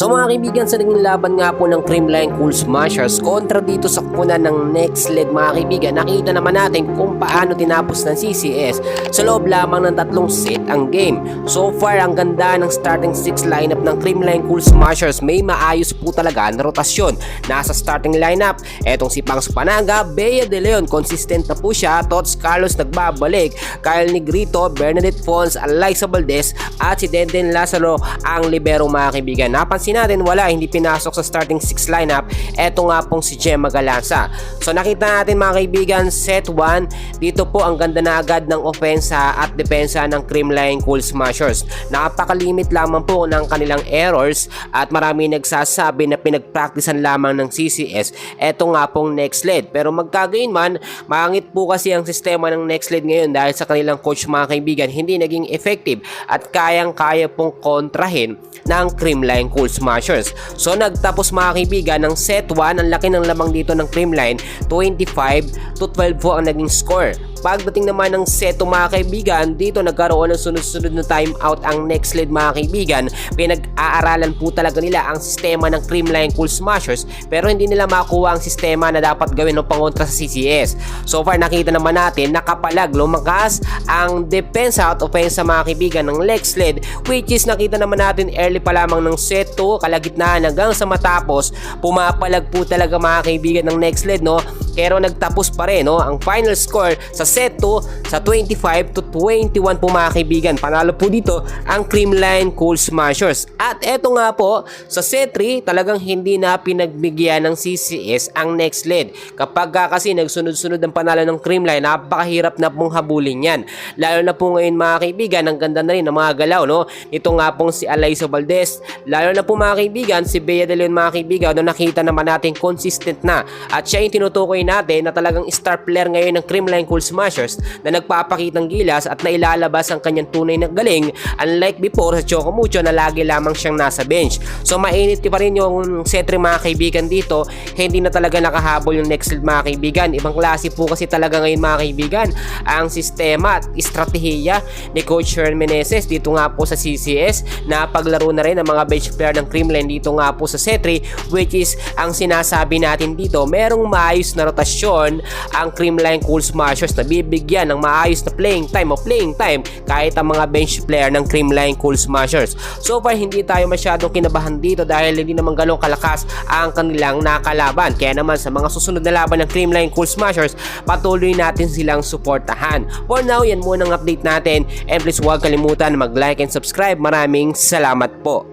So mga kaibigan, sa naging laban nga po ng Creamline Cool Smashers kontra dito sa kupunan ng Next Lead mga kaibigan, nakita naman natin kung paano tinapos ng CCS sa loob lamang ng 3 set ang game. So far, ang ganda ng starting 6 lineup ng Creamline Cool Smashers, may maayos po talaga na rotasyon. Nasa starting lineup, etong si Pang Supanaga, Bea De Leon, consistent na po siya, Tots Carlos nagbabalik, Kyle Negrito, Bernadette Fons, Alyssa Valdez at si Denden Lazaro ang libero mga kaibigan. Napansin natin wala, hindi pinasok sa starting 6 lineup, eto nga pong si Gemma Galanza. So nakita natin mga kaibigan, set 1, dito po ang ganda na agad ng ofensa at depensa ng Creamline Cool Smashers. Napakalimit lamang po ng kanilang errors at marami nagsasabi na pinagpraktisan lamang ng CCS eto nga pong Next Lead. Pero magkagayon man, mangit po kasi ang sistema ng Next Lead ngayon dahil sa kanilang coach mga kaibigan, hindi naging effective at kayang-kaya pong kontrahin ng Creamline Cool Smashers. So nagtapos mga kaibigan ng set 1, ang laki ng lamang dito ng Creamline, 25-12 po ang naging score. Pagdating naman ng set 2 mga kaibigan, dito nagkaroon ng sunod-sunod na time out ang Next Lead mga kaibigan. Pinag-aaralan po talaga nila ang sistema ng Creamline Cool Smashers pero hindi nila makuha ang sistema na dapat gawin ng pangontra sa CCS. So far nakita naman natin nakapalag lumakas ang depensa at ofensa mga kaibigan ng Next Lead, which is nakita naman natin early pa lamang ng set 2, kalagitnaan hanggang sa matapos, pumapalag po talaga mga kaibigan ng Next Lead, no? Pero nagtapos pa rin, no? Ang final score sa set 2 sa 25-21 po mga kaibigan. Panalo po dito ang Creamline Cool Smashers. At eto nga po, sa set 3 talagang hindi na pinagbigyan ng CCS ang Next Lead. Kapag kasi nagsunod-sunod ang panalo ng Creamline, napakahirap na pong habulin yan. Lalo na po ngayon mga kaibigan, ang ganda na rin ng mga galaw, no? Ito nga pong si Alyssa Valdez. Lalo na po mga kaibigan, si Bea De Leon mga kaibigan, no, nakita naman natin consistent na. At siya yung tinutukoy natin na talagang star player ngayon ng Creamline Cool Smashers na nagpapakitang gilas at nailalabas ang kanyang tunay na galing, unlike before sa Choco Mucho na lagi lamang siyang nasa bench. So mainit pa rin yung set 3 mga kaibigan dito, hindi na talaga nakahabol yung Next Lead mga kaibigan. Ibang klase po kasi talaga ngayon mga kaibigan ang sistema at estratehiya ni Coach Hernan Meneses dito nga po sa CCS, na paglaro na rin ng mga bench player ng Creamline dito nga po sa set 3, which is ang sinasabi natin dito, merong maayos na rotasyon ang Creamline Cool Smashers na bibigyan ng maayos na playing time kahit ang mga bench player ng Creamline Cool Smashers. So far hindi tayo masyadong kinabahan dito dahil hindi naman ganong kalakas ang kanilang nakalaban. Kaya naman sa mga susunod na laban ng Creamline Cool Smashers, patuloy natin silang suportahan. For now, yan muna ang update natin, and please huwag kalimutan mag-like and subscribe. Maraming salamat po.